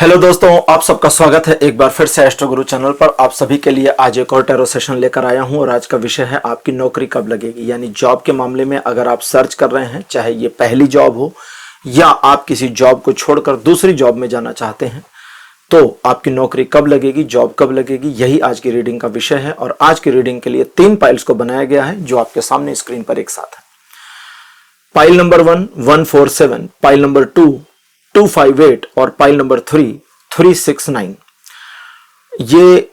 Hello दोस्तों, आप सबका स्वागत है एक बार फिर से एस्ट्रो गुरु चैनल पर। आप सभी के लिए आज एक और टैरो सेशन लेकर आया हूं और आज का विषय है आपकी नौकरी कब लगेगी। यानी जॉब के मामले में अगर आप सर्च कर रहे हैं, चाहे ये पहली जॉब हो या आप किसी जॉब को छोड़कर दूसरी जॉब में जाना चाहते हैं, तो आपकी नौकरी कब लगेगी, जॉब कब लगेगी, यही आज की रीडिंग का विषय है। और आज की रीडिंग के लिए 3 पाइल्स को बनाया गया है जो आपके सामने स्क्रीन पर एक साथ है। पाइल नंबर 1 147, पाइल नंबर 2 258 और पाइल नंबर 3 369। ये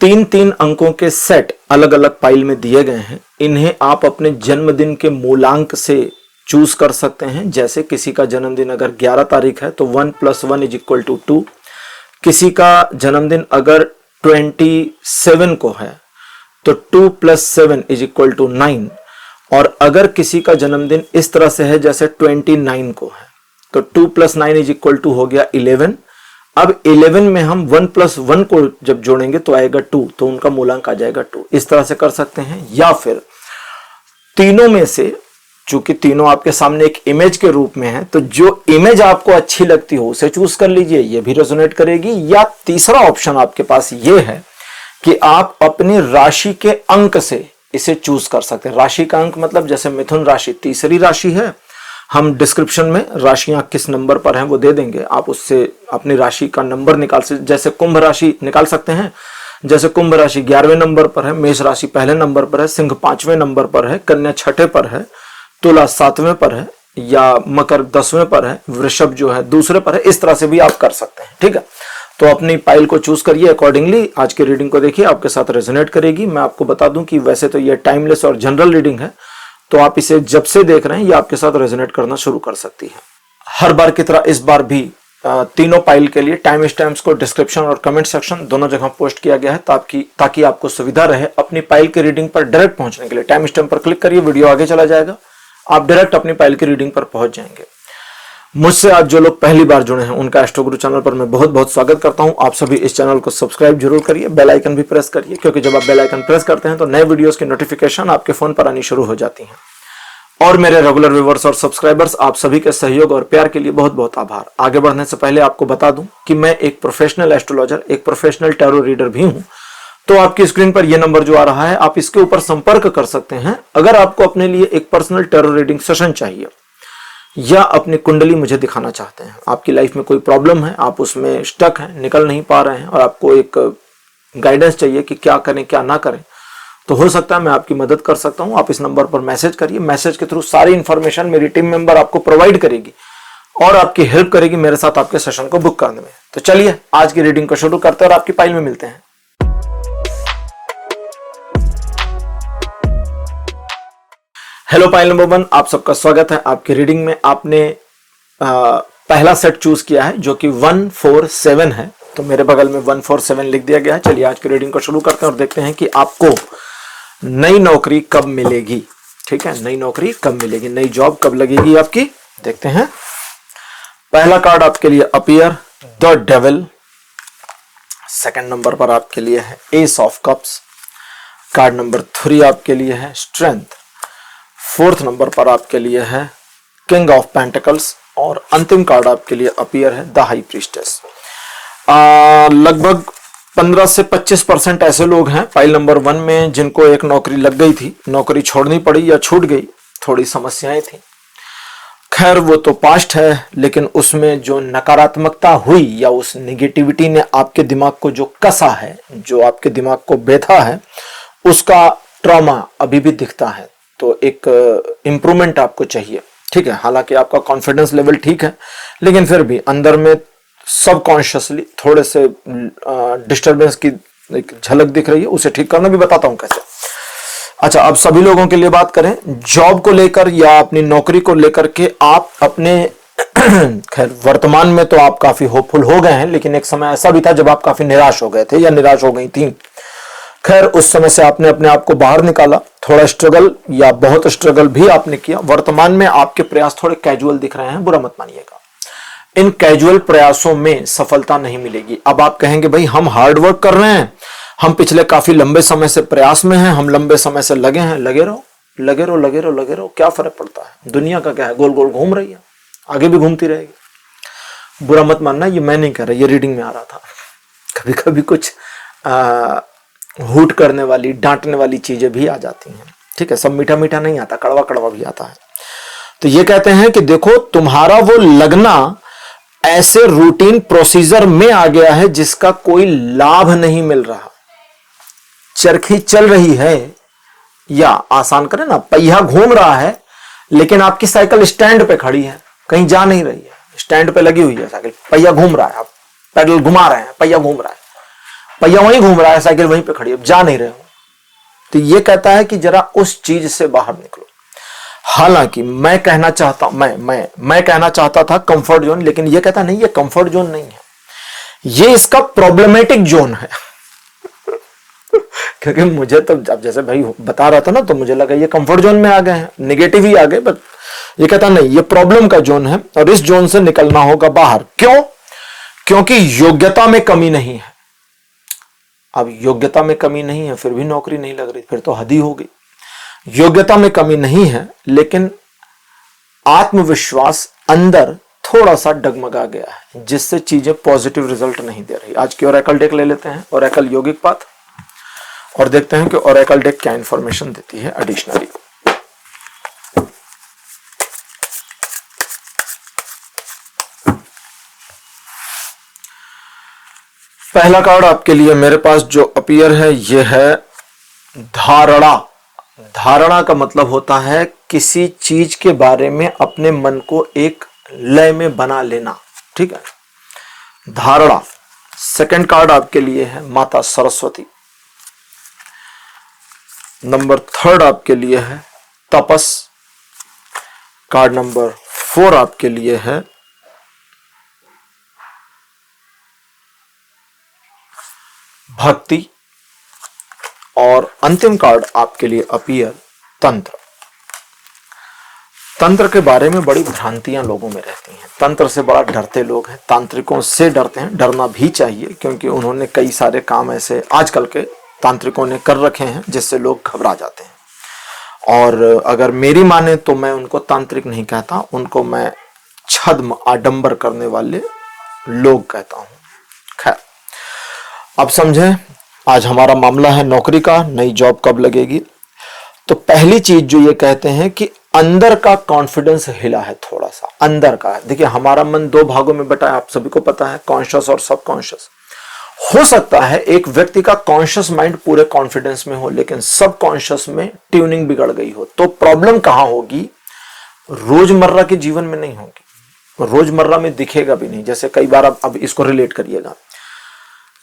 3-3 अंकों के सेट अलग अलग पाइल में दिए गए हैं। इन्हें आप अपने जन्मदिन के मूलांक से चूज कर सकते हैं। जैसे किसी का जन्मदिन अगर 11 तारीख है तो 1 + 1 = 2। किसी का जन्मदिन अगर 27 को है तो 2 + 7 = 9। और अगर किसी का जन्मदिन इस तरह से है जैसे 29 को है तो 2 + 9 = हो गया 11। अब 11 में हम 1 + 1 को जब जोड़ेंगे तो आएगा 2, तो उनका मूलांक आ जाएगा 2। इस तरह से कर सकते हैं। या फिर तीनों में से, चूंकि तीनों आपके सामने एक इमेज के रूप में है, तो जो इमेज आपको अच्छी लगती हो उसे चूज कर लीजिए, ये भी रेजोनेट करेगी। या तीसरा ऑप्शन आपके पास ये है कि आप अपनी राशि के अंक से इसे चूज कर सकते हैं। राशि का अंक मतलब जैसे मिथुन राशि तीसरी राशि है, हम डिस्क्रिप्शन में राशियां किस नंबर पर हैं वो दे देंगे, आप उससे अपनी राशि का नंबर निकाल सकते। जैसे कुंभ राशि निकाल सकते हैं, जैसे कुंभ राशि 11वें नंबर पर है, मेष राशि पहले नंबर पर है, सिंह 5वें नंबर पर है, कन्या 6ठे पर है, तुला 7वें पर है, या मकर 10वें पर है, वृषभ जो है दूसरे पर है। इस तरह से भी आप कर सकते हैं। ठीक है, तो अपनी पाइल को चूज करिए अकॉर्डिंगली। आज की रीडिंग को देखिए, आपके साथ रेजोनेट करेगी। मैं आपको बता दूं कि वैसे तो ये टाइमलेस और जनरल रीडिंग है, तो आप इसे जब से देख रहे हैं ये आपके साथ रेजोनेट करना शुरू कर सकती है। हर बार की तरह इस बार भी तीनों पाइल के लिए टाइम स्टैम्प्स को डिस्क्रिप्शन और कमेंट सेक्शन दोनों जगह पोस्ट किया गया है ताकि आपको सुविधा रहे अपनी पाइल की रीडिंग पर डायरेक्ट पहुंचने के लिए। टाइम स्टैम्प पर क्लिक करिए, वीडियो आगे चला जाएगा, आप डायरेक्ट अपनी पाइल की रीडिंग पर पहुंच जाएंगे। मुझसे आज जो लोग पहली बार जुड़े हैं उनका एस्ट्रो गुरु चैनल पर मैं बहुत बहुत स्वागत करता हूं। आप सभी इस चैनल को सब्सक्राइब जरूर करिए, बेल आइकन भी प्रेस करिए, क्योंकि जब आप बेल आइकन प्रेस करते हैं तो नए वीडियोस की नोटिफिकेशन आपके फोन पर आनी शुरू हो जाती हैं। और मेरे रेगुलर व्यूवर्स और सब्सक्राइबर्स, आप सभी के सहयोग और प्यार के लिए बहुत बहुत आभार। आगे बढ़ने से पहले आपको बता दूं कि मैं एक प्रोफेशनल एस्ट्रोलॉजर, एक प्रोफेशनल टैरो रीडर भी हूं। तो आपकी स्क्रीन पर यह नंबर जो आ रहा है, आप इसके ऊपर संपर्क कर सकते हैं अगर आपको अपने लिए एक पर्सनल टैरो रीडिंग सेशन चाहिए या अपनी कुंडली मुझे दिखाना चाहते हैं। आपकी लाइफ में कोई प्रॉब्लम है, आप उसमें स्टक हैं, निकल नहीं पा रहे हैं और आपको एक गाइडेंस चाहिए कि क्या करें क्या ना करें, तो हो सकता है मैं आपकी मदद कर सकता हूं। आप इस नंबर पर मैसेज करिए, मैसेज के थ्रू सारी इंफॉर्मेशन मेरी टीम मेंबर आपको प्रोवाइड करेगी और आपकी हेल्प करेगी मेरे साथ आपके सेशन को बुक करने में। तो चलिए आज की रीडिंग को शुरू करते हैं और आपकी पाइल में मिलते हैं। हेलो पाइल नंबर 1, आप सबका स्वागत है आपकी रीडिंग में। आपने पहला सेट चूज किया है जो कि 147 है, तो मेरे बगल में 147 लिख दिया गया है। चलिए आज की रीडिंग को शुरू करते हैं और देखते हैं कि आपको नई नौकरी कब मिलेगी। ठीक है, नई नौकरी कब मिलेगी, नई जॉब कब लगेगी आपकी, देखते हैं। पहला कार्ड आपके लिए appear the devil, second number पर आपके लिए है S of cups, card number 3 आपके लिए है स्ट्रेंथ, फोर्थ नंबर पर आपके लिए है किंग ऑफ पेंटिकल्स और अंतिम कार्ड आपके लिए अपीयर है द हाई प्रीस्टेस। लगभग 15 से 25% ऐसे लोग हैं पाइल नंबर 1 में जिनको एक नौकरी लग गई थी, नौकरी छोड़नी पड़ी या छूट गई, थोड़ी समस्याएं थी। खैर वो तो पास्ट है, लेकिन उसमें जो नकारात्मकता हुई या उस नेगेटिविटी ने आपके दिमाग को जो कसा है, जो आपके दिमाग को बेधा है, उसका ट्रॉमा अभी भी दिखता है। तो एक इम्प्रूवमेंट आपको चाहिए। ठीक है, हालांकि आपका कॉन्फिडेंस लेवल ठीक है, लेकिन फिर भी अंदर में सबकॉन्शियसली थोड़े से डिस्टरबेंस की एक झलक दिख रही है, उसे ठीक करना भी बताता हूं कैसे। अच्छा, अब सभी लोगों के लिए बात करें जॉब को लेकर या अपनी नौकरी को लेकर के, आप अपने खैर वर्तमान में तो आप काफी होपफुल हो गए हैं, लेकिन एक समय ऐसा भी था जब आप काफी निराश हो गए थे या निराश हो गई थी। खैर उस समय से आपने अपने आप को बाहर निकाला, थोड़ा स्ट्रगल या बहुत स्ट्रगल भी आपने किया। वर्तमान में आपके प्रयास थोड़े कैजुअल दिख रहे हैं, बुरा मत मानिएगा। इन कैजुअल प्रयासों में सफलता नहीं मिलेगी। अब आप कहेंगे भाई हम हार्ड वर्क कर रहे हैं, हम पिछले काफी लंबे समय से प्रयास में हैं, हम लंबे समय से लगे हैं। लगे रहो लगे रहो लगे रहो लगे रहो, क्या फर्क पड़ता है, दुनिया का क्या है, गोल गोल घूम रही है, आगे भी घूमती रहेगी। बुरा मत मानना, ये मैं नहीं कह रहा, ये रीडिंग में आ रहा था। कभी कभी कुछ हुट करने वाली, डांटने वाली चीजें भी आ जाती हैं, ठीक है। सब मीठा मीठा नहीं आता, कड़वा कड़वा भी आता है। तो ये कहते हैं कि देखो तुम्हारा वो लगना ऐसे रूटीन प्रोसीजर में आ गया है जिसका कोई लाभ नहीं मिल रहा। चरखी चल रही है, या आसान करें ना, पहिया घूम रहा है, लेकिन आपकी साइकिल स्टैंड पे खड़ी है, कहीं जा नहीं रही है। स्टैंड पे लगी हुई है साइकिल, पहिया घूम रहा है, आप पैडल घुमा रहे हैं, पहिया घूम रहा है, पहिया वहीं घूम रहा है, साइकिल वहीं पे खड़ी है, जा नहीं रहे हो। तो ये कहता है कि जरा उस चीज से बाहर निकलो। हालांकि मैं कहना चाहता मैं कहना चाहता था कंफर्ट जोन, लेकिन ये कहता नहीं, ये कंफर्ट जोन नहीं है, ये इसका प्रॉब्लमेटिक जोन है। क्योंकि मुझे तो अब जैसे भाई बता रहा था ना, तो मुझे लगा ये कंफर्ट जोन में आ गए हैं, निगेटिव ही आ गए, बट ये कहता नहीं, ये प्रॉब्लम का जोन है और इस जोन से निकलना होगा बाहर। क्यों? क्योंकि योग्यता में कमी नहीं है। अब योग्यता में कमी नहीं है फिर भी नौकरी नहीं लग रही, फिर तो हद ही हो गई। योग्यता में कमी नहीं है, लेकिन आत्मविश्वास अंदर थोड़ा सा डगमगा गया है, जिससे चीजें पॉजिटिव रिजल्ट नहीं दे रही। आज की ओरेकल डेक ले लेते हैं, ओरेकल योगिक पाथ, और देखते हैं कि ओरेकल डेक क्या इंफॉर्मेशन देती है एडिशनली। पहला कार्ड आपके लिए मेरे पास जो अपीयर है, यह है धारणा। धारणा का मतलब होता है किसी चीज के बारे में अपने मन को एक लय में बना लेना, ठीक है, धारणा। सेकंड कार्ड आपके लिए है माता सरस्वती। नंबर थर्ड आपके लिए है तपस। कार्ड नंबर 4 आपके लिए है भक्ति, और अंतिम कार्ड आपके लिए अपीयर तंत्र। तंत्र के बारे में बड़ी भ्रांतियां लोगों में रहती हैं, तंत्र से बड़ा डरते लोग हैं, तांत्रिकों से डरते हैं, डरना भी चाहिए, क्योंकि उन्होंने कई सारे काम ऐसे आजकल के तांत्रिकों ने कर रखे हैं जिससे लोग घबरा जाते हैं। और अगर मेरी माने तो मैं उनको तांत्रिक नहीं कहता, उनको मैं छद्म आडंबर करने वाले लोग कहता हूं। खैर, अब समझें, आज हमारा मामला है नौकरी का, नई जॉब कब लगेगी। तो पहली चीज जो ये कहते हैं कि अंदर का कॉन्फिडेंस हिला है, थोड़ा सा अंदर का। देखिए, हमारा मन 2 भागों में बटा है, आप सभी को पता है, कॉन्शियस और सबकॉन्शियस। हो सकता है एक व्यक्ति का कॉन्शियस माइंड पूरे कॉन्फिडेंस में हो, लेकिन सबकॉन्शियस में ट्यूनिंग बिगड़ गई हो, तो प्रॉब्लम कहां होगी? रोजमर्रा के जीवन में नहीं होगी, रोजमर्रा में दिखेगा भी नहीं। जैसे कई बार अब इसको रिलेट करिएगा,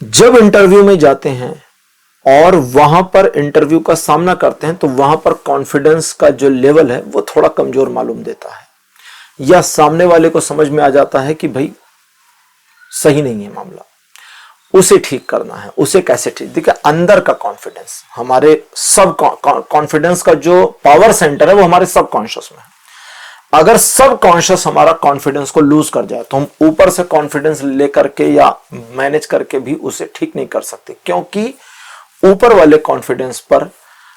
जब इंटरव्यू में जाते हैं और वहां पर इंटरव्यू का सामना करते हैं, तो वहां पर कॉन्फिडेंस का जो लेवल है वो थोड़ा कमजोर मालूम देता है, या सामने वाले को समझ में आ जाता है कि भाई सही नहीं है मामला, उसे ठीक करना है। उसे कैसे ठीक? देखिए, अंदर का कॉन्फिडेंस, हमारे सब कॉन्फिडेंस का जो पावर सेंटर है वो हमारे सबकॉन्शियस में है। अगर सबकॉन्शियस हमारा कॉन्फिडेंस को लूज कर जाए, तो हम ऊपर से कॉन्फिडेंस लेकर के या मैनेज करके भी उसे ठीक नहीं कर सकते, क्योंकि ऊपर वाले कॉन्फिडेंस पर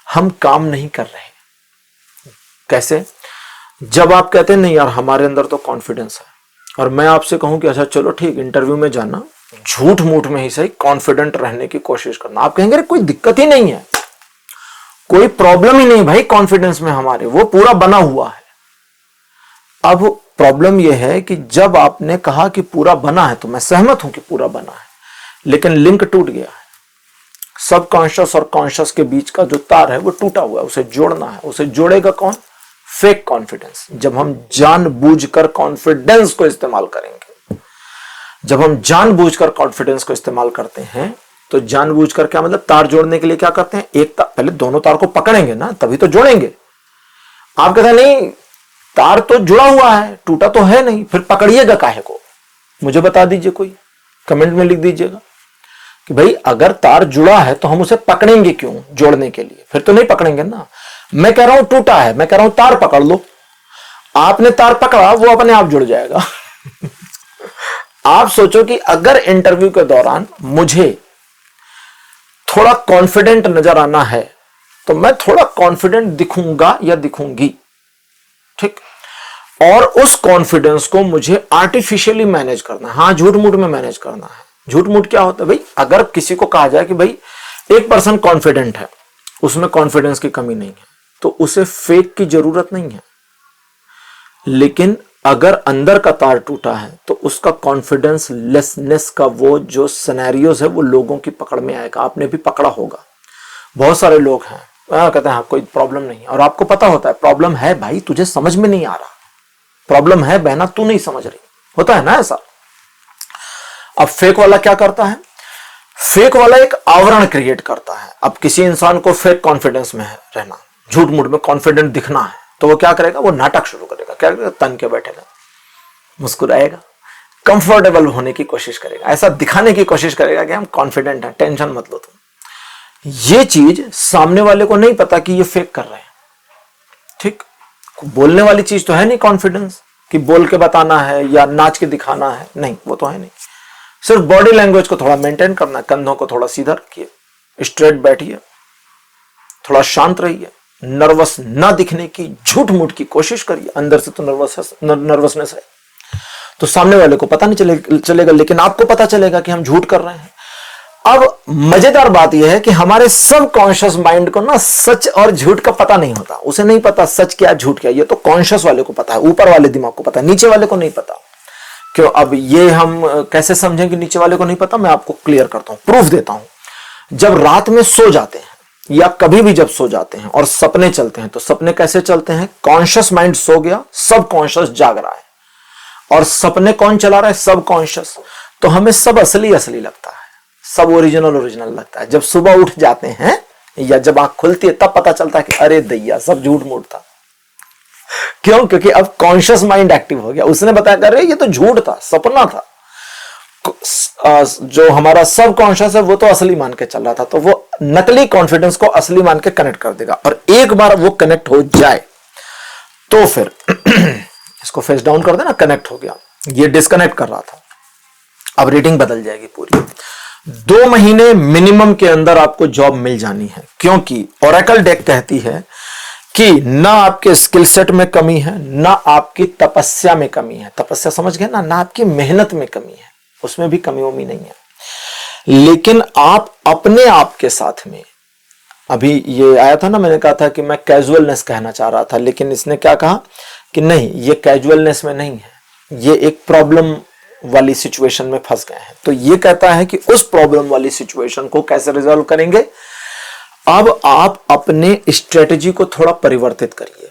हम काम नहीं कर रहे। कैसे? जब आप कहते हैं नहीं यार हमारे अंदर तो कॉन्फिडेंस है, और मैं आपसे कहूं कि अच्छा चलो ठीक, इंटरव्यू में जाना, झूठ मूठ में ही सही कॉन्फिडेंट रहने की कोशिश करना, आप कहेंगे कोई दिक्कत ही नहीं है, कोई प्रॉब्लम ही नहीं भाई कॉन्फिडेंस में हमारे, वो पूरा बना हुआ है। अब प्रॉब्लम यह है कि जब आपने कहा कि पूरा बना है, तो मैं सहमत हूं कि पूरा बना है, लेकिन लिंक टूट गया है। सबकॉन्शियस और कॉन्शियस के बीच का जो तार है वो टूटा हुआ है, उसे जोड़ना है। उसे जोड़ेगा कौन? Fake confidence. जब हम जानबूझकर कॉन्फिडेंस को इस्तेमाल करेंगे, जब हम जानबूझकर कॉन्फिडेंस को इस्तेमाल करते हैं, तो जानबूझकर क्या मतलब? तार जोड़ने के लिए क्या करते हैं? एक तार, पहले दोनों तार को पकड़ेंगे ना, तभी तो जोड़ेंगे। आप कहते हैं नहीं तार तो जुड़ा हुआ है, टूटा तो है नहीं, फिर पकड़िएगा काहे को? मुझे बता दीजिए, कोई कमेंट में लिख दीजिएगा कि भाई अगर तार जुड़ा है तो हम उसे पकड़ेंगे क्यों जोड़ने के लिए? फिर तो नहीं पकड़ेंगे ना। मैं कह रहा हूं टूटा है, मैं कह रहा हूं तार पकड़ लो। आपने तार पकड़ा, वो अपने आप जुड़ जाएगा। आप सोचो कि अगर इंटरव्यू के दौरान मुझे थोड़ा कॉन्फिडेंट नजर आना है, तो मैं थोड़ा कॉन्फिडेंट दिखूंगा या दिखूंगी, ठीक? और उस कॉन्फिडेंस को मुझे आर्टिफिशियली मैनेज करना है। हाँ, झूठ मूठ में मैनेज करना है। झूठ मूठ क्या होता है भाई? अगर किसी को कहा जाए कि भाई एक पर्सन कॉन्फिडेंट है, उसमें कॉन्फिडेंस की कमी नहीं है, तो उसे फेक की जरूरत नहीं है। लेकिन अगर अंदर का तार टूटा है तो उसका कॉन्फिडेंस लेसनेस का वो जो सिनेरियोज है वो लोगों की पकड़ में आएगा। आपने भी पकड़ा होगा, बहुत सारे लोग हैं कहते हैं हाँ कोई प्रॉब्लम नहीं है, और आपको पता होता है प्रॉब्लम है भाई, तुझे समझ में नहीं आ रहा, प्रॉब्लम है बहना, तू नहीं समझ रही। होता है ना ऐसा। अब फेक वाला क्या करता है? फेक वाला एक आवरण क्रिएट करता है। अब किसी इंसान को फेक कॉन्फिडेंस में है रहना, झूठ मूठ में कॉन्फिडेंट दिखना है, तो वो क्या करेगा? वो नाटक शुरू करेगा। क्या करेगा? तन के बैठेगा, मुस्कुराएगा, कंफर्टेबल होने की कोशिश करेगा, ऐसा दिखाने की कोशिश करेगा कि हम कॉन्फिडेंट हैं, टेंशन मत लो तुम। ये चीज सामने वाले को नहीं पता कि ये फेक कर रहे हैं। ठीक, बोलने वाली चीज तो है नहीं कॉन्फिडेंस, कि बोल के बताना है या नाच के दिखाना है, नहीं, वो तो है नहीं। सिर्फ बॉडी लैंग्वेज को थोड़ा मेंटेन करना है, कंधों को थोड़ा सीधा रखिए, स्ट्रेट बैठिए, थोड़ा शांत रहिए, नर्वस ना दिखने की झूठ मूठ की कोशिश करिए। अंदर से तो नर्वसनेस है, तो सामने वाले को पता नहीं चलेगा, लेकिन आपको पता चलेगा कि हम झूठ कर रहे हैं। अब मजेदार बात यह है कि हमारे सब कॉन्शियस माइंड को ना सच और झूठ का पता नहीं होता। उसे नहीं पता सच क्या झूठ क्या, ये तो कॉन्शियस वाले को पता है, ऊपर वाले दिमाग को पता है, नीचे वाले को नहीं पता। क्यों? अब ये हम कैसे समझें कि नीचे वाले को नहीं पता? मैं आपको क्लियर करता हूं, प्रूफ देता हूं। जब रात में सो जाते हैं या कभी भी जब सो जाते हैं और सपने चलते हैं, तो सपने कैसे चलते हैं? कॉन्शियस माइंड सो गया, सब कॉन्शियस जाग रहा है, और सपने कौन चला रहा है? सब कॉन्शियस। तो हमें सब असली असली लगता है, सब ओरिजिनल ओरिजिनल लगता है। जब सुबह उठ जाते हैं या जब आंख खुलती है तब पता चलता है कि अरे दैया, सब झूठ मूठ था। क्यों? क्योंकि अब कॉन्शियस माइंड एक्टिव हो गया, उसने बताया कर रहे ये तो झूठ था, सपना था। जो हमारा सब कॉन्शियस है वो तो असली मान के चल रहा था, तो वो नकली कॉन्फिडेंस को असली मान के कनेक्ट कर देगा। और एक बार वो कनेक्ट हो जाए तो फिर इसको फेस डाउन कर देना, कनेक्ट हो गया, ये डिस्कनेक्ट कर रहा था, अब रीडिंग बदल जाएगी पूरी। 2 महीने मिनिमम के अंदर आपको जॉब मिल जानी है, क्योंकि ओरेकल डेक कहती है कि ना आपके स्किल सेट में कमी है, ना आपकी तपस्या में कमी है। तपस्या समझ गए ना? ना आपकी मेहनत में कमी है, उसमें भी कमी वमी नहीं है। लेकिन आप अपने आप के साथ में, अभी ये आया था ना, मैंने कहा था कि मैं कैजुअलनेस कहना चाह रहा था, लेकिन इसने क्या कहा कि नहीं, ये कैजुअलनेस में नहीं है, ये एक प्रॉब्लम वाली सिचुएशन में फंस गए हैं। तो ये कहता है कि उस प्रॉब्लम वाली सिचुएशन को कैसे रिजॉल्व करेंगे? अब आप अपने स्ट्रेटजी को थोड़ा परिवर्तित करिए।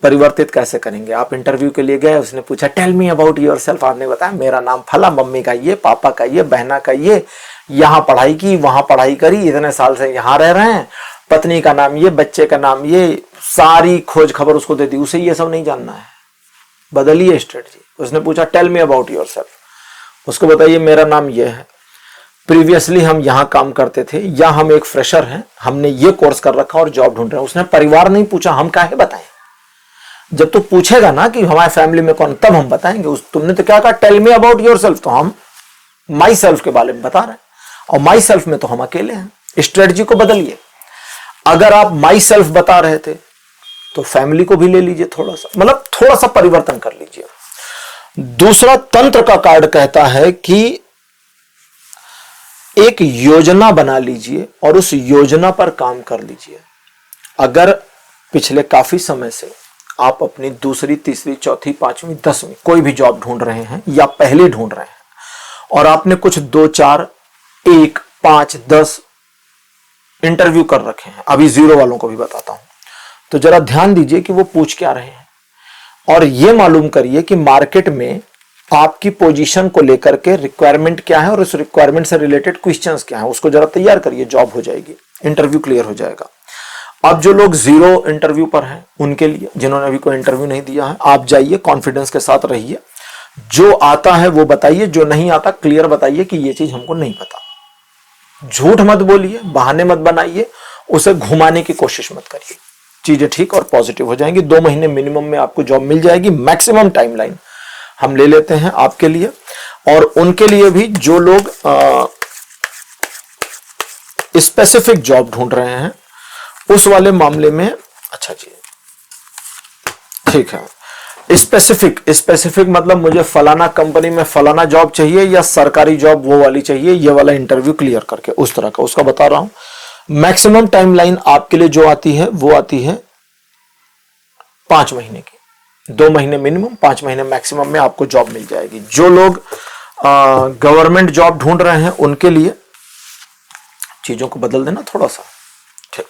परिवर्तित कैसे करेंगे? आप इंटरव्यू के लिए गए, उसने पूछा टेल मी अबाउट योरसेल्फ, आपने बताया मेरा नाम फला, मम्मी का ये, पापा का ये, बहना का ये, यहाँ पढ़ाई की, वहां पढ़ाई करी, इतने साल से यहाँ रह रहे हैं, पत्नी का नाम ये, बच्चे का नाम ये, सारी खोज खबर उसको दे दी। उसे ये सब नहीं जानना है, बदलिए स्ट्रेटजी। उसने पूछा टेल मी अबाउट योरसेल्फ, उसको बताइए मेरा नाम ये है, प्रीवियसली हम यहाँ काम करते थे, या हम एक फ्रेशर हैं, हमने ये कोर्स कर रखा और जॉब ढूंढ रहे हैं। उसने परिवार नहीं पूछा, हम काहे बताएं? जब तू पूछेगा ना कि हमारे फैमिली में कौन, तब हम बताएंगे। तुमने तो क्या कहा? टेल मी अबाउट योरसेल्फ, तो हम माई सेल्फ के बारे में बता रहे हैं, और माई सेल्फ में तो हम अकेले हैं। स्ट्रेटजी को बदलिए। अगर आप माई सेल्फ बता रहे थे तो फैमिली को भी ले लीजिए, थोड़ा सा, मतलब थोड़ा सा परिवर्तन कर लीजिए। दूसरा, तंत्र का कार्ड कहता है कि एक योजना बना लीजिए और उस योजना पर काम कर लीजिए। अगर पिछले काफी समय से आप अपनी दूसरी, तीसरी, चौथी, पांचवी, 10वीं कोई भी जॉब ढूंढ रहे हैं या पहले ढूंढ रहे हैं, और आपने कुछ 2, 4, 1, 5, 10 इंटरव्यू कर रखे हैं, अभी 0 वालों को भी बताता हूं, तो जरा ध्यान दीजिए कि वो पूछ क्या रहे हैं, और ये मालूम करिए कि मार्केट में आपकी पोजीशन को लेकर के रिक्वायरमेंट क्या है और उस रिक्वायरमेंट से रिलेटेड क्वेश्चंस क्या है, उसको जरा तैयार करिए। जॉब हो जाएगी, इंटरव्यू क्लियर हो जाएगा। अब जो लोग 0 इंटरव्यू पर हैं उनके लिए, जिन्होंने अभी कोई इंटरव्यू नहीं दिया है, आप जाइए, कॉन्फिडेंस के साथ रहिए, जो आता है वो बताइए, जो नहीं आता क्लियर बताइए कि ये चीज हमको नहीं पता। झूठ मत बोलिए, बहाने मत बनाइए, उसे घुमाने की कोशिश मत करिए, चीजें ठीक और पॉजिटिव हो जाएंगी। 2 महीने मिनिमम में आपको जॉब मिल जाएगी। मैक्सिमम टाइमलाइन हम ले लेते हैं आपके लिए, और उनके लिए भी जो लोग स्पेसिफिक जॉब ढूंढ रहे हैं उस वाले मामले में। अच्छा जी, ठीक है। स्पेसिफिक स्पेसिफिक मतलब मुझे फलाना कंपनी में फलाना जॉब चाहिए या सरकारी जॉब वो वाली चाहिए, ये वाला इंटरव्यू क्लियर करके उस तरह का उसका बता रहा हूं। मैक्सिमम टाइमलाइन आपके लिए जो आती है वो आती है 5 महीने की, 2 महीने मिनिमम, 5 महीने मैक्सिमम में आपको जॉब मिल जाएगी। जो लोग गवर्नमेंट जॉब ढूंढ रहे हैं उनके लिए, चीजों को बदल देना थोड़ा सा, ठीक।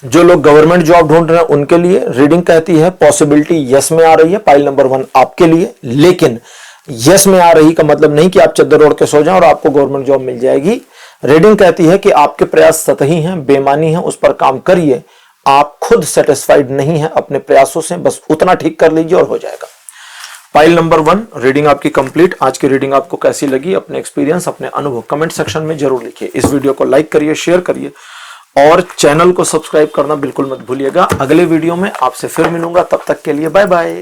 जो लोग गवर्नमेंट जॉब ढूंढ रहे हैं उनके लिए रीडिंग कहती है पॉसिबिलिटी यस में आ रही है, पाइल नंबर 1 आपके लिए। लेकिन यस में आ रही का मतलब नहीं कि आप चद्दर ओढ़ के सो जाएं और आपको गवर्नमेंट जॉब मिल जाएगी। रीडिंग कहती है कि आपके प्रयास सतही हैं, बेमानी हैं, उस पर काम करिए। आप खुद सेटिस्फाइड नहीं है अपने प्रयासों से, बस उतना ठीक कर लीजिए और हो जाएगा। फाइल नंबर 1 रीडिंग आपकी कंप्लीट। आज की रीडिंग आपको कैसी लगी, अपने एक्सपीरियंस, अपने अनुभव कमेंट सेक्शन में जरूर लिखिए। इस वीडियो को लाइक करिए, शेयर करिए और चैनल को सब्सक्राइब करना बिल्कुल मत भूलिएगा। अगले वीडियो में आपसे फिर मिलूंगा, तब तक के लिए bye bye.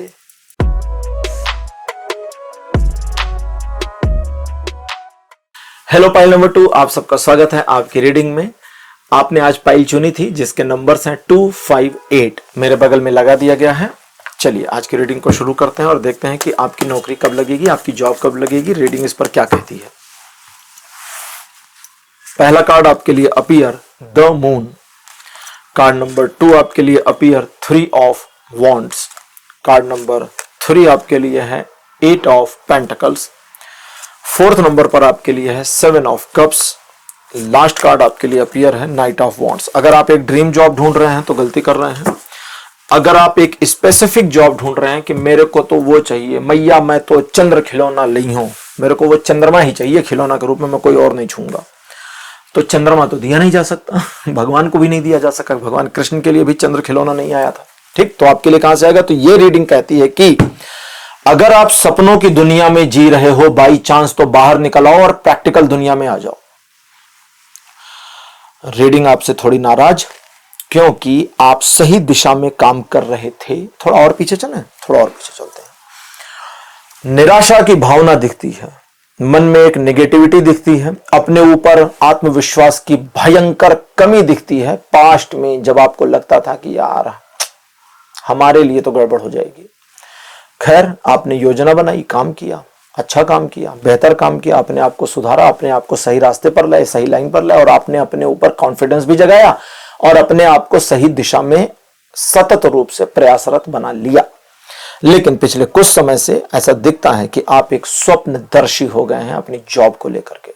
Hello pile number 2, आप सबका स्वागत है आपकी रीडिंग में। आपने आज पाइल चुनी थी जिसके नंबर्स हैं 2, 5, 8, मेरे बगल में लगा दिया गया है। चलिए आज की रीडिंग को शुरू करते हैं और देखते हैं कि आपकी नौकरी कब लगेगी, आपकी जॉब कब लगेगी। रीडिंग इस पर क्या कहती है। पहला कार्ड आपके लिए appear the moon. Card number 2 आपके लिए appear 3 of wands. Card number 3 आपके लिए है 8 ऑफ पेंटिकल्स। 4th नंबर पर आपके लिए है 7 ऑफ कप्स। लास्ट कार्ड आपके लिए अपीयर है नाइट ऑफ वॉन्ड्स। अगर आप एक ड्रीम जॉब ढूंढ रहे हैं तो गलती कर रहे हैं। अगर आप एक स्पेसिफिक जॉब ढूंढ रहे हैं कि मेरे को तो वो चाहिए, मैया मैं तो चंद्र खिलौना नहीं हूं, मेरे को वो चंद्रमा ही चाहिए खिलौना के रूप में, मैं कोई और नहीं छूंगा, तो चंद्रमा तो दिया नहीं जा सकता, भगवान को भी नहीं दिया जा सका। भगवान कृष्ण के लिए भी चंद्र खिलौना नहीं आया था, ठीक। तो आपके लिए कहां से आएगा। तो ये रीडिंग कहती है कि अगर आप सपनों की दुनिया में जी रहे हो बाई चांस, तो बाहर निकल आओ और प्रैक्टिकल दुनिया में आ जाओ। रीडिंग आपसे थोड़ी नाराज, क्योंकि आप सही दिशा में काम कर रहे थे। थोड़ा और पीछे चलें, थोड़ा और पीछे चलते हैं। निराशा की भावना दिखती है, मन में एक नेगेटिविटी दिखती है, अपने ऊपर आत्मविश्वास की भयंकर कमी दिखती है। पास्ट में जब आपको लगता था कि यार हमारे लिए तो गड़बड़ हो जाएगी, खैर आपने योजना बनाई, काम किया, अच्छा काम किया, बेहतर काम किया, अपने आप को सुधारा, अपने आप को सही रास्ते पर लाए, सही लाइन पर लाए और आपने अपने ऊपर कॉन्फिडेंस भी जगाया और अपने आप को सही दिशा में सतत रूप से प्रयासरत बना लिया। लेकिन पिछले कुछ समय से ऐसा दिखता है कि आप एक स्वप्नदर्शी हो गए हैं अपनी जॉब को लेकर के।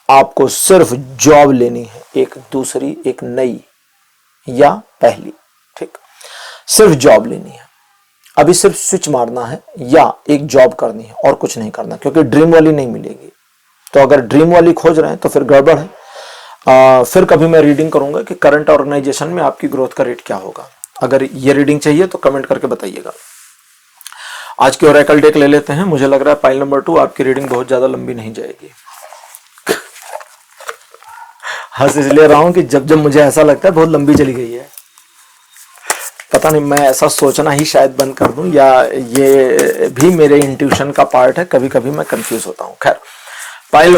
आपको सिर्फ जॉब लेनी है, एक दूसरी, एक नई या पहली, ठीक, सिर्फ जॉब लेनी है। अभी सिर्फ स्विच मारना है या एक जॉब करनी है और कुछ नहीं करना, क्योंकि ड्रीम वाली नहीं मिलेगी। तो अगर ड्रीम वाली खोज रहे हैं तो फिर गड़बड़ है। फिर कभी मैं रीडिंग करूंगा कि करंट ऑर्गेनाइजेशन में आपकी ग्रोथ का रेट क्या होगा। अगर ये रीडिंग चाहिए तो कमेंट करके बताइएगा। आज की ओरेकल डेक ले लेते हैं। मुझे लग रहा है पाइल नंबर 2 आपकी रीडिंग बहुत ज्यादा लंबी नहीं जाएगी। हंस इसलिए रहा हूं कि जब जब मुझे ऐसा लगता है बहुत लंबी चली गई है, पता नहीं मैं ऐसा सोचना ही शायद बंद कर दूं या ये भी मेरे इंट्यूशन का पार्ट है। कभी कभी मैं कंफ्यूज होता हूं। खैर, पाइल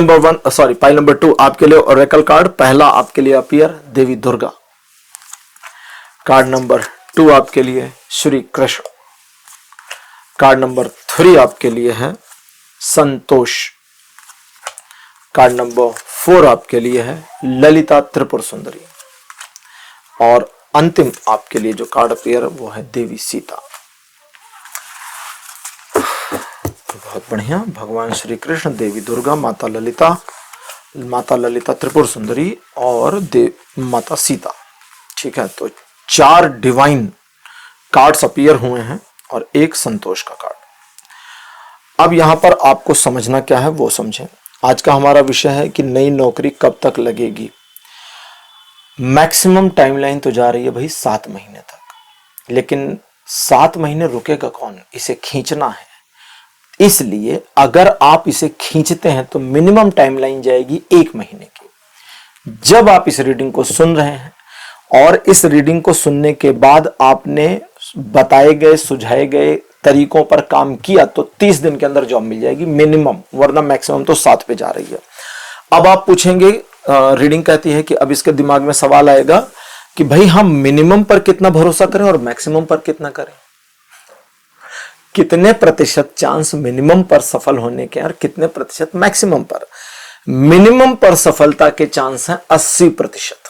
नंबर 2 आपके लिए ओरेकल कार्ड। पहला आपके लिए अपीयर देवी दुर्गा। कार्ड नंबर 2 आपके लिए श्री कृष्ण। कार्ड नंबर 3 आपके लिए है संतोष। कार्ड नंबर 4 आपके लिए है ललिता त्रिपुर सुंदरी। और अंतिम आपके लिए जो कार्ड अपीयर वो है देवी सीता। बहुत बढ़िया। भगवान श्री कृष्ण, देवी दुर्गा, माता ललिता त्रिपुर सुंदरी और माता सीता, ठीक है। तो 4 डिवाइन कार्ड्स अपीयर हुए हैं और एक संतोष का कार्ड। अब यहां पर आपको समझना क्या है वो समझें। आज का हमारा विषय है कि नई नौकरी कब तक लगेगी। मैक्सिमम टाइमलाइन तो जा रही है भाई 7 महीने तक, लेकिन 7 महीने रुकेगा कौन, इसे खींचना है। इसलिए अगर आप इसे खींचते हैं तो मिनिमम टाइमलाइन जाएगी 1 महीने की। जब आप इस रीडिंग को सुन रहे हैं और इस रीडिंग को सुनने के बाद आपने बताए गए, सुझाए गए तरीकों पर काम किया तो 30 दिन के अंदर जॉब मिल जाएगी मिनिमम, वरना मैक्सिमम तो 7 पे जा रही है। अब आप पूछेंगे, रीडिंग कहती है कि अब इसके दिमाग में सवाल आएगा कि भाई हम मिनिमम पर कितना भरोसा करें और मैक्सिमम पर कितना करें। कितने प्रतिशत चांस मिनिमम पर सफल होने के और कितने प्रतिशत मैक्सिमम पर? मिनिमम पर सफलता के चांस हैं 80%।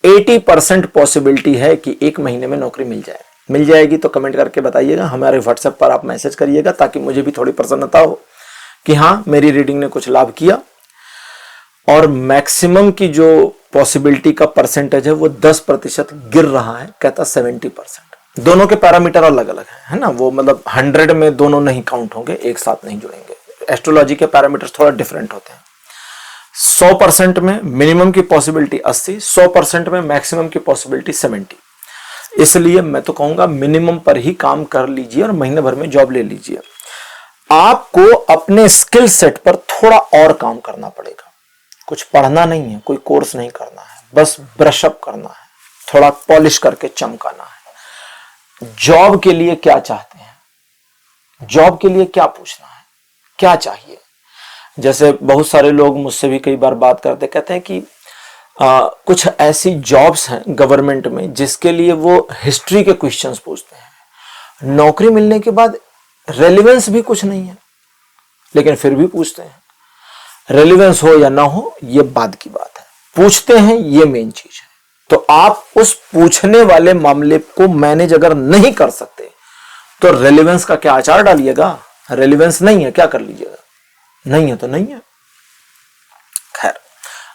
80% पॉसिबिलिटी है कि एक महीने में नौकरी मिल जाए। मिल जाएगी तो कमेंट करके बताइएगा, हमारे व्हाट्सएप पर आप मैसेज करिएगा ताकि मुझे भी थोड़ी प्रसन्नता हो कि हाँ मेरी रीडिंग ने कुछ लाभ किया। और मैक्सिमम की जो पॉसिबिलिटी का परसेंटेज है वो 10% गिर रहा है, कहता 70%। दोनों के पैरामीटर अलग अलग है ना, वो मतलब 100 में दोनों नहीं काउंट होंगे, एक साथ नहीं जुड़ेंगे। एस्ट्रोलॉजी के पैरामीटर्स थोड़ा डिफरेंट होते हैं। 100% में मिनिमम की पॉसिबिलिटी 80, 100% में मैक्सिमम की पॉसिबिलिटी 70। इसलिए मैं तो कहूंगा मिनिमम पर ही काम कर लीजिए और महीने भर में जॉब ले लीजिए। आपको अपने स्किल सेट पर थोड़ा और काम करना पड़ेगा। कुछ पढ़ना नहीं है, कोई कोर्स नहीं करना है, बस ब्रशअप करना है, थोड़ा पॉलिश करके चमकाना है। जॉब के लिए क्या चाहते हैं, जॉब के लिए क्या पूछना है, क्या चाहिए। जैसे बहुत सारे लोग मुझसे भी कई बार बात करते, कहते हैं कि कुछ ऐसी जॉब्स हैं गवर्नमेंट में जिसके लिए वो हिस्ट्री के क्वेश्चंस पूछते हैं। नौकरी मिलने के बाद रेलेवेंस भी कुछ नहीं है, लेकिन फिर भी पूछते हैं। रेलेवेंस हो या ना हो ये बाद की बात है, पूछते हैं ये मेन चीज है। तो आप उस पूछने वाले मामले को मैनेज अगर नहीं कर सकते तो रेलेवेंस का क्या आचार डालिएगा। रेलेवेंस नहीं है क्या कर लीजिएगा, नहीं है तो नहीं है। खैर,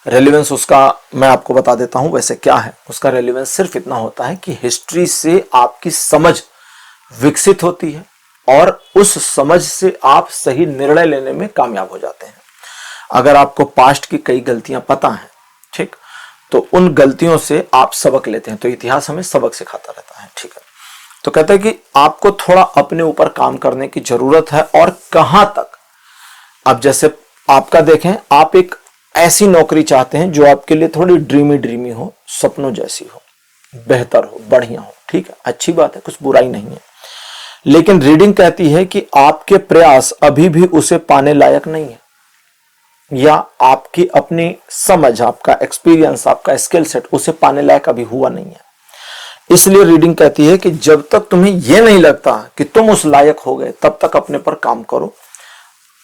रेलेवेंस उसका मैं आपको बता देता हूं वैसे क्या है। उसका रेलेवेंस सिर्फ इतना होता है कि हिस्ट्री से आपकी समझ विकसित होती है और उस समझ से आप सही निर्णय लेने में कामयाब हो जाते हैं। अगर आपको पास्ट की कई गलतियां पता हैं, ठीक, तो उन गलतियों से आप सबक लेते हैं। तो इतिहास हमें सबक सिखाता रहता है, ठीक है। तो कहते हैं कि आपको थोड़ा अपने ऊपर काम करने की जरूरत है। और कहां तक, अब जैसे आपका देखें, आप एक ऐसी नौकरी चाहते हैं जो आपके लिए थोड़ी ड्रीमी हो, सपनों जैसी हो, बेहतर हो, बढ़िया हो, ठीक है, अच्छी बात है, कुछ बुराई नहीं है। लेकिन रीडिंग कहती है कि आपके प्रयास अभी भी उसे पाने लायक नहीं है, या आपकी अपनी समझ, आपका एक्सपीरियंस, आपका स्किल सेट उसे पाने लायक अभी हुआ नहीं है। इसलिए रीडिंग कहती है कि जब तक तुम्हें यह नहीं लगता कि तुम उस लायक हो गए तब तक अपने पर काम करो।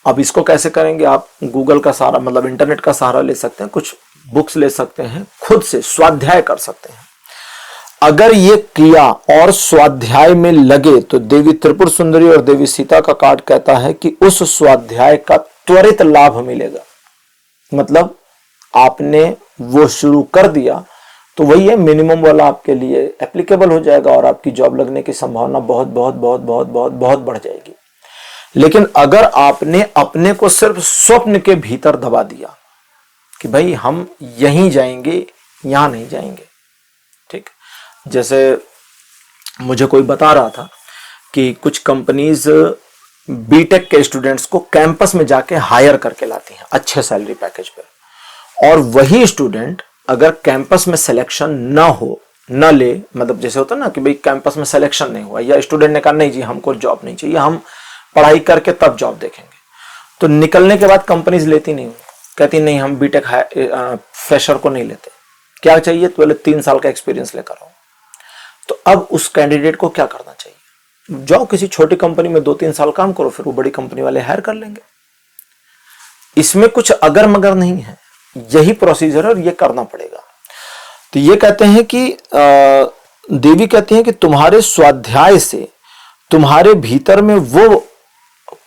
अब इसको कैसे करेंगे, आप गूगल का सहारा, मतलब इंटरनेट का सहारा ले सकते हैं, कुछ बुक्स ले सकते हैं, खुद से स्वाध्याय कर सकते हैं। अगर ये क्रिया और स्वाध्याय में लगे तो देवी त्रिपुर सुंदरी और देवी सीता का कार्ड कहता है कि उस स्वाध्याय का त्वरित लाभ मिलेगा। मतलब आपने वो शुरू कर दिया तो वही है, मिनिमम वाला आपके लिए एप्लीकेबल हो जाएगा और आपकी जॉब लगने की संभावना बहुत बहुत बहुत बहुत बहुत बहुत बढ़ जाएगी। लेकिन अगर आपने अपने को सिर्फ स्वप्न के भीतर दबा दिया कि भाई हम यहीं जाएंगे, यहां नहीं जाएंगे, ठीक, जैसे मुझे कोई बता रहा था कि कुछ कंपनीज बीटेक के स्टूडेंट्स को कैंपस में जाके हायर करके लाती हैं अच्छे सैलरी पैकेज पे, और वही स्टूडेंट अगर कैंपस में सिलेक्शन ना हो, ना ले, मतलब जैसे होता है ना कि भाई कैंपस में सिलेक्शन नहीं हुआ या स्टूडेंट ने कहा नहीं जी हमको जॉब नहीं चाहिए, हम पढ़ाई करके तब जॉब देखेंगे, तो निकलने के बाद कंपनीज लेती नहीं, कहती नहीं हम बीटेक फ्रेशर को नहीं लेते, क्या चाहिए तो बोले 3 साल का एक्सपीरियंस लेकर आओ। तो अब उस कैंडिडेट को क्या करना चाहिए, जाओ किसी छोटी कंपनी में 2-3 साल काम करो, फिर वो बड़ी कंपनी वाले हायर कर लेंगे। इसमें कुछ अगर मगर नहीं है, यही प्रोसीजर है और ये करना पड़ेगा। तो ये कहते हैं कि देवी कहती हैं कि तुम्हारे स्वाध्याय से तुम्हारे भीतर में वो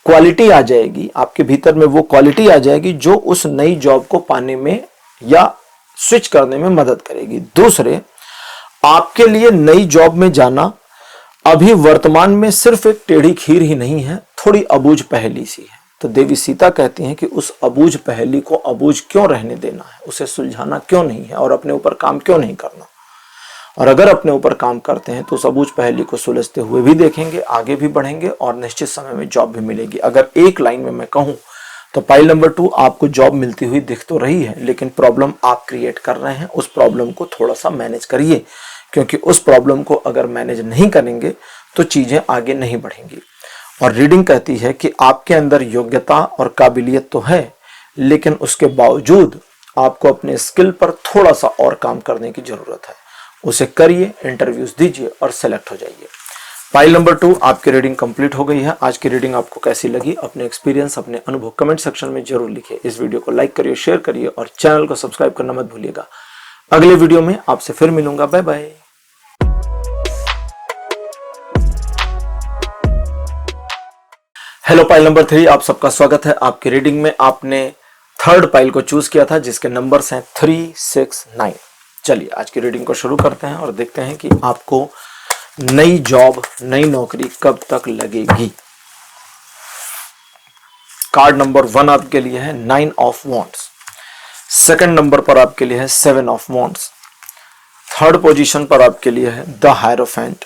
क्वालिटी आ जाएगी, आपके भीतर में वो क्वालिटी आ जाएगी जो उस नई जॉब को पाने में या स्विच करने में मदद करेगी। दूसरे, आपके लिए नई जॉब में जाना अभी वर्तमान में सिर्फ एक टेढ़ी खीर ही नहीं है, थोड़ी अबूझ पहेली सी है। तो देवी सीता कहती हैं कि उस अबूझ पहेली को अबूझ क्यों रहने देना है, उसे सुलझाना क्यों नहीं है और अपने ऊपर काम क्यों नहीं करना। और अगर अपने ऊपर काम करते हैं तो उस अबूझ पहेली को सुलझते हुए भी देखेंगे, आगे भी बढ़ेंगे और निश्चित समय में जॉब भी मिलेगी। अगर एक लाइन में मैं कहूं तो पाइल नंबर 2, आपको जॉब मिलती हुई दिख तो रही है, लेकिन प्रॉब्लम आप क्रिएट कर रहे हैं। उस प्रॉब्लम को थोड़ा सा मैनेज करिए, क्योंकि उस प्रॉब्लम को अगर मैनेज नहीं करेंगे तो चीजें आगे नहीं बढ़ेंगी। और रीडिंग कहती है कि आपके अंदर योग्यता और काबिलियत तो है, लेकिन उसके बावजूद आपको अपने स्किल पर थोड़ा सा और काम करने की जरूरत है। उसे करिए, इंटरव्यूज दीजिए और सेलेक्ट हो जाइए। फाइल नंबर 2 आपकी रीडिंग कंप्लीट हो गई है। आज की रीडिंग आपको कैसी लगी, अपने एक्सपीरियंस, अपने अनुभव कमेंट सेक्शन में जरूर लिखिए। इस वीडियो को लाइक करिए, शेयर करिए और चैनल को सब्सक्राइब करना मत भूलिएगा। अगले वीडियो में आपसे फिर मिलूंगा। Bye bye. Hello pile number 3, आप सबका स्वागत है। आपकी रीडिंग में आपने थर्ड पाइल को चूज किया था जिसके नंबर्स हैं 3, 6, 9। चलिए आज की रीडिंग को शुरू करते हैं और देखते हैं कि आपको नई जॉब, नई नौकरी कब तक लगेगी। कार्ड नंबर 1 आपके लिए है 9 ऑफ वॉन्ड्स। सेकंड नंबर पर आपके लिए है 7 ऑफ वॉन्ड्स। थर्ड पोजीशन पर आपके लिए है द हायरोफेंट।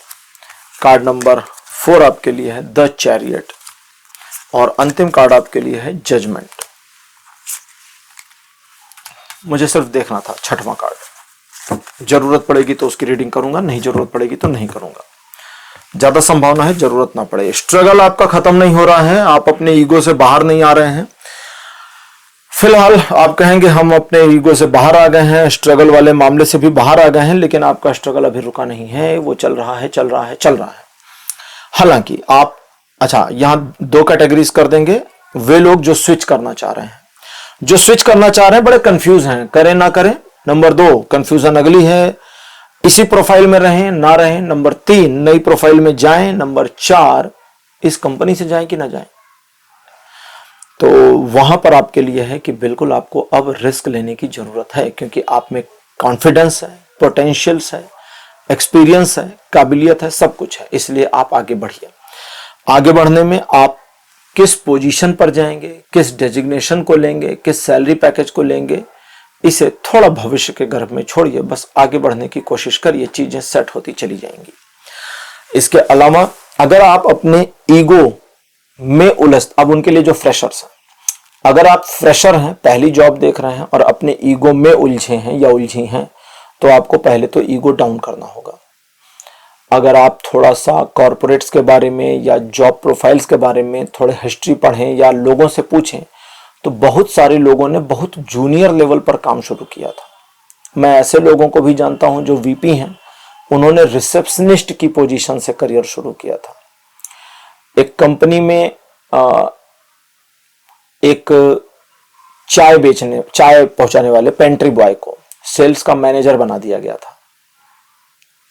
कार्ड नंबर 4 आपके लिए है द चैरियट और अंतिम कार्ड आपके लिए है जजमेंट। मुझे सिर्फ देखना था छठवां कार्ड। जरूरत पड़ेगी तो उसकी रीडिंग करूंगा, नहीं जरूरत पड़ेगी तो नहीं करूंगा। ज्यादा संभावना है जरूरत ना पड़े। स्ट्रगल आपका खत्म नहीं हो रहा है, आप अपने ईगो से बाहर नहीं आ रहे हैं। फिलहाल आप कहेंगे हम अपने ईगो से बाहर आ गए हैं, स्ट्रगल वाले मामले से भी बाहर आ गए हैं, लेकिन आपका स्ट्रगल अभी रुका नहीं है, वो चल रहा है, चल रहा है, चल रहा है। हालांकि आप यहां 2 कैटेगरीज कर देंगे। वे लोग जो स्विच करना चाह रहे हैं, जो स्विच करना चाह रहे हैं बड़े कंफ्यूज हैं, करें ना करें। नंबर 2 कंफ्यूजन अगली है, इसी प्रोफाइल में रहें ना रहें। नंबर 3 नई प्रोफाइल में जाएं। नंबर 4 इस कंपनी से जाएं कि ना जाएं। तो वहां पर आपके लिए है कि बिल्कुल आपको अब रिस्क लेने की जरूरत है, क्योंकि आप में कॉन्फिडेंस है, पोटेंशियल्स है, एक्सपीरियंस है, काबिलियत है, सब कुछ है। इसलिए आप आगे बढ़िए। आगे बढ़ने में आप किस पोजीशन पर जाएंगे, किस डेजिग्नेशन को लेंगे, किस सैलरी पैकेज को लेंगे, इसे थोड़ा भविष्य के गर्भ में छोड़िए। बस आगे बढ़ने की कोशिश करिए, चीजें सेट होती चली जाएंगी। इसके अलावा अगर आप अपने ईगो में अब उनके लिए जो फ्रेशर्स हैं, अगर आप फ्रेशर हैं, पहली जॉब देख रहे हैं और अपने ईगो में उलझे हैं या उलझी हैं, तो आपको पहले तो ईगो डाउन करना होगा। अगर आप थोड़ा सा कॉर्पोरेट्स के बारे में या जॉब प्रोफाइल्स के बारे में थोड़े हिस्ट्री पढ़ें या लोगों से पूछें, तो बहुत सारे लोगों ने बहुत जूनियर लेवल पर काम शुरू किया था। मैं ऐसे लोगों को भी जानता हूं जो वीपी हैं, उन्होंने रिसेप्शनिस्ट की पोजीशन से करियर शुरू किया था। एक कंपनी में एक चाय पहुंचाने वाले पेंट्री बॉय को सेल्स का मैनेजर बना दिया गया था।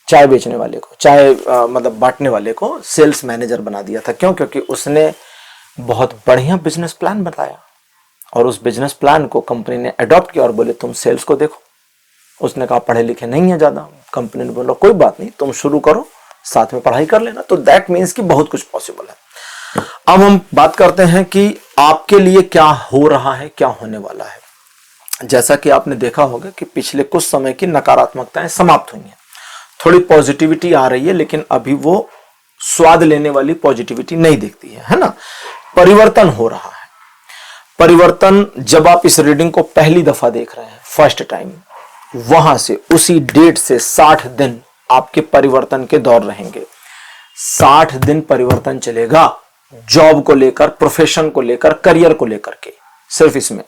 चाय बेचने वाले को, चाय मतलब बांटने वाले को सेल्स मैनेजर बना दिया था। क्यों? क्योंकि उसने बहुत बढ़िया बिजनेस प्लान बताया और उस बिजनेस प्लान को कंपनी ने अडॉप्ट किया और बोले तुम सेल्स को देखो। उसने कहा पढ़े लिखे नहीं है ज्यादा। कंपनी ने बोला कोई बात नहीं, तुम शुरू करो, साथ में पढ़ाई कर लेना। तो दैट मीन्स कि बहुत कुछ पॉसिबल है। अब हम बात करते हैं कि आपके लिए क्या हो रहा है, क्या होने वाला है। जैसा कि आपने देखा होगा कि पिछले कुछ समय की नकारात्मकताएं समाप्त हुई हैं, थोड़ी पॉजिटिविटी आ रही है, लेकिन अभी वो स्वाद लेने वाली पॉजिटिविटी नहीं दिखती है ना। परिवर्तन हो रहा है। परिवर्तन जब आप इस रीडिंग को पहली दफा देख रहे हैं, फर्स्ट टाइम, वहां से उसी डेट से 60 दिन आपके परिवर्तन के दौर रहेंगे। 60 दिन परिवर्तन चलेगा, जॉब को लेकर, प्रोफेशन को लेकर, करियर को लेकर के, सिर्फ इसमें।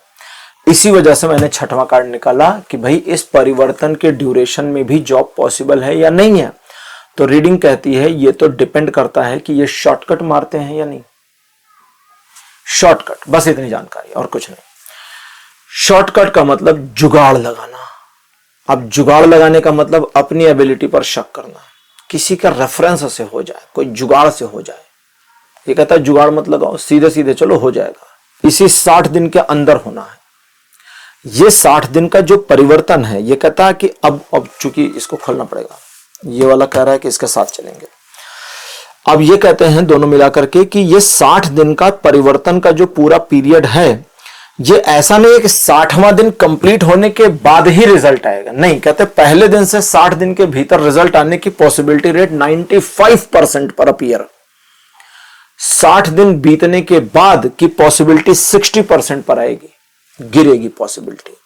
इसी वजह से मैंने छठवां कार्ड निकाला कि भाई इस परिवर्तन के ड्यूरेशन में भी जॉब पॉसिबल है या नहीं है। तो रीडिंग कहती है ये तो डिपेंड करता है कि ये शॉर्टकट मारते हैं या नहीं। शॉर्टकट, बस इतनी जानकारी और कुछ नहीं। शॉर्टकट का मतलब जुगाड़ लगाना। अब जुगाड़ लगाने का मतलब अपनी एबिलिटी पर शक करना, किसी का रेफरेंस से हो जाए, कोई जुगाड़ से हो जाए। ये कहता है जुगाड़ मत लगाओ, सीधे सीधे चलो, हो जाएगा। इसी 60 दिन के अंदर होना है। ये 60 दिन का जो परिवर्तन है, ये कहता है कि अब चूंकि इसको खोलना पड़ेगा, ये वाला कह रहा है कि इसके साथ चलेंगे। अब ये कहते हैं दोनों मिलाकर के कि ये 60 दिन का परिवर्तन का जो पूरा पीरियड है, ये ऐसा नहीं है कि 60वां दिन कंप्लीट होने के बाद ही रिजल्ट आएगा। नहीं, कहते पहले दिन से 60 दिन के भीतर रिजल्ट आने की पॉसिबिलिटी रेट 95% पर अपीयर। 60 दिन बीतने के बाद की पॉसिबिलिटी 60% पर आएगी, गिरेगी पॉसिबिलिटी।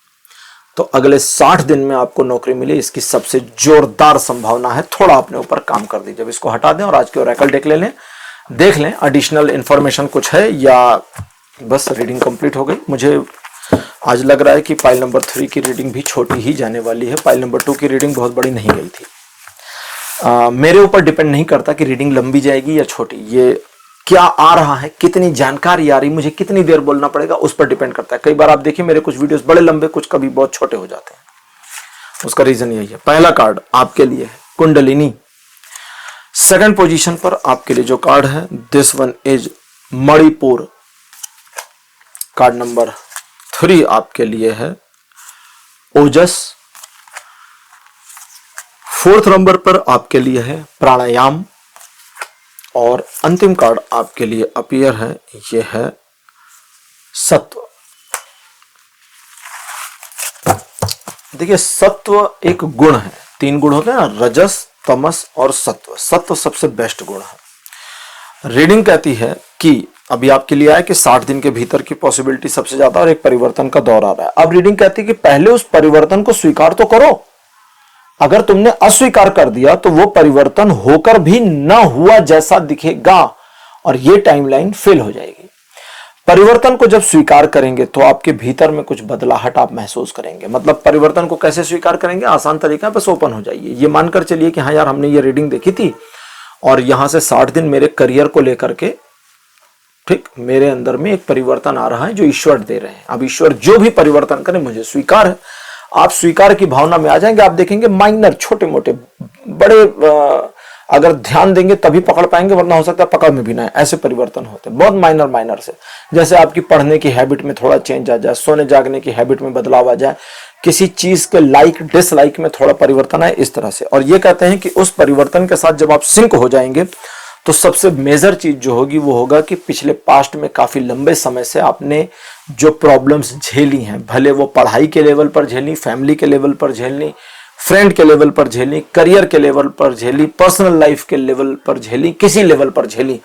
तो अगले 60 दिन में आपको नौकरी मिले, इसकी सबसे जोरदार संभावना है। थोड़ा अपने ऊपर काम कर दीजिए। जब इसको हटा दें और आज के ओरेकल डेक ले लें, देख लें एडिशनल इंफॉर्मेशन कुछ है या बस रीडिंग कंप्लीट हो गई। मुझे आज लग रहा है कि फाइल नंबर 3 की रीडिंग भी छोटी ही जाने वाली है। फाइल नंबर 2 की रीडिंग बहुत बड़ी नहीं गई थी। मेरे ऊपर डिपेंड नहीं करता कि रीडिंग लंबी जाएगी या छोटी। ये क्या आ रहा है, कितनी जानकारी आ रही, मुझे कितनी देर बोलना पड़ेगा, उस पर डिपेंड करता है। कई बार आप देखिए मेरे कुछ वीडियोस बड़े लंबे, कुछ कभी बहुत छोटे हो जाते हैं। उसका रीजन यही है। पहला कार्ड आपके लिए है कुंडलिनी। सेकंड पोजीशन पर आपके लिए जो कार्ड है, this one is Manipur. Card number 3 आपके लिए है ओजस। फोर्थ नंबर पर आपके लिए है प्राणायाम। और अंतिम कार्ड आपके लिए अपीयर है, यह है सत्व। देखिए सत्व एक गुण है, 3 गुण होते हैं ना, रजस, तमस और सत्व। सत्व सबसे बेस्ट गुण है। रीडिंग कहती है कि अभी आपके लिए आया कि 60 दिन के भीतर की पॉसिबिलिटी सबसे ज्यादा और एक परिवर्तन का दौर आ रहा है। अब रीडिंग कहती है कि पहले उस परिवर्तन को स्वीकार तो करो। अगर तुमने अस्वीकार कर दिया तो वो परिवर्तन होकर भी न हुआ जैसा दिखेगा और ये टाइमलाइन फेल हो जाएगी। परिवर्तन को जब स्वीकार करेंगे तो आपके भीतर में कुछ बदलाहट आप महसूस करेंगे। मतलब परिवर्तन को कैसे स्वीकार करेंगे, आसान तरीका, बस ओपन हो जाइए। ये मानकर चलिए कि हाँ यार हमने ये रीडिंग देखी थी और यहां से 60 दिन मेरे करियर को लेकर के, ठीक, मेरे अंदर में एक परिवर्तन आ रहा है जो ईश्वर दे रहे हैं। अब ईश्वर जो भी परिवर्तन करे मुझे स्वीकार है। आप स्वीकार की भावना में आ जाएंगे। आप देखेंगे माइनर, छोटे मोटे, बड़े अगर ध्यान देंगे तभी पकड़ पाएंगे, वरना हो सकता है पकड़ में भी ना आए। ऐसे परिवर्तन होते हैं बहुत माइनर माइनर से। जैसे आपकी पढ़ने की हैबिट में थोड़ा चेंज आ जाए, सोने जागने की हैबिट में बदलाव आ जाए, किसी चीज के लाइक डिसलाइक में थोड़ा परिवर्तन आए, इस तरह से। और ये कहते हैं कि उस परिवर्तन के साथ जब आप सिंक हो जाएंगे तो सबसे मेजर चीज जो होगी वो होगा कि पिछले पास्ट में काफी लंबे समय से आपने जो प्रॉब्लम्स झेली हैं, भले वो पढ़ाई के लेवल पर झेली, फैमिली के लेवल पर झेलनी, फ्रेंड के लेवल पर झेली, करियर के लेवल पर झेली, पर्सनल लाइफ के लेवल पर झेली, किसी लेवल पर झेली,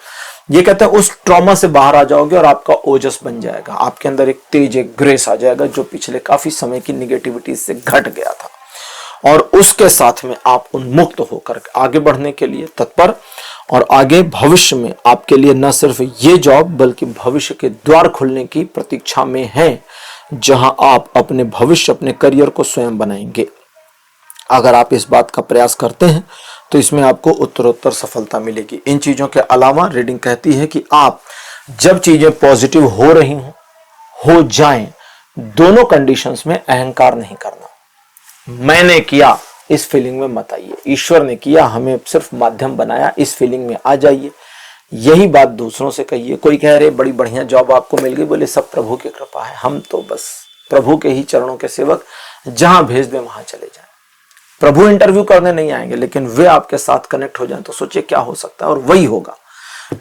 ये कहते हैं उस ट्रॉमा से बाहर आ जाओगे और आपका ओजस बन जाएगा। आपके अंदर एक तेज, एक ग्रेस आ जाएगा जो पिछले काफी समय की निगेटिविटी से घट गया था। और उसके साथ में आप उन्मुक्त होकर आगे बढ़ने के लिए तत्पर, और आगे भविष्य में आपके लिए न सिर्फ ये जॉब बल्कि भविष्य के द्वार खुलने की प्रतीक्षा में हैं, जहां आप अपने भविष्य, अपने करियर को स्वयं बनाएंगे। अगर आप इस बात का प्रयास करते हैं तो इसमें आपको उत्तरोत्तर सफलता मिलेगी। इन चीजों के अलावा रीडिंग कहती है कि आप जब चीजें पॉजिटिव हो रही हो जाएं, दोनों कंडीशंस में अहंकार नहीं करना। मैंने किया इस फीलिंग में मत आइए, ईश्वर ने किया, हमें सिर्फ माध्यम बनाया, इस फीलिंग में आ जाइए। यही बात दूसरों से कहिए। कोई कह रहे बड़ी बढ़िया जॉब आपको मिल गई, बोले सब प्रभु की कृपा है, हम तो बस प्रभु के ही चरणों के सेवक, जहां भेज दे वहां चले जाएं। प्रभु इंटरव्यू करने नहीं आएंगे, लेकिन वे आपके साथ कनेक्ट हो जाएं तो सोचिए क्या हो सकता है, और वही होगा।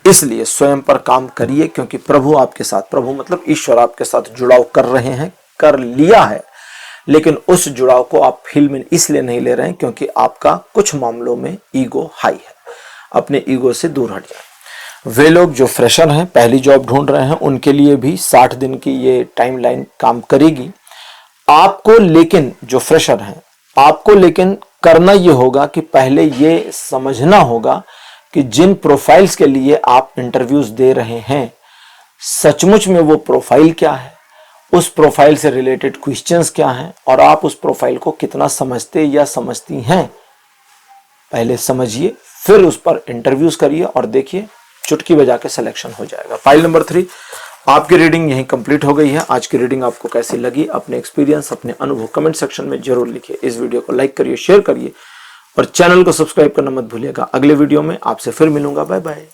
इसलिए स्वयं पर काम करिए, क्योंकि प्रभु आपके साथ, प्रभु मतलब ईश्वर आपके साथ जुड़ाव कर रहे हैं, कर लिया है, लेकिन उस जुड़ाव को आप फील में इसलिए नहीं ले रहे हैं क्योंकि आपका कुछ मामलों में ईगो हाई है। अपने ईगो से दूर हट जाएं। वे लोग जो फ्रेशर हैं, पहली जॉब ढूंढ रहे हैं, उनके लिए भी 60 दिन की ये टाइमलाइन काम करेगी। आपको लेकिन जो फ्रेशर हैं, आपको लेकिन करना ये होगा कि पहले ये समझना होगा कि जिन प्रोफाइल्स के लिए आप इंटरव्यूज दे रहे हैं, सचमुच में वो प्रोफाइल क्या है, उस प्रोफाइल से रिलेटेड क्वेश्चंस क्या हैं, और आप उस प्रोफाइल को कितना समझते या समझती हैं। पहले समझिए, फिर उस पर इंटरव्यूज करिए और देखिए चुटकी बजा के सिलेक्शन हो जाएगा। फाइल नंबर 3 आपकी रीडिंग यहीं कंप्लीट हो गई है। आज की रीडिंग आपको कैसी लगी, अपने एक्सपीरियंस, अपने अनुभव कमेंट सेक्शन में जरूर लिखिए। इस वीडियो को लाइक करिए, शेयर करिए और चैनल को सब्सक्राइब करना मत भूलिएगा। अगले वीडियो में आपसे फिर मिलूंगा। Bye bye.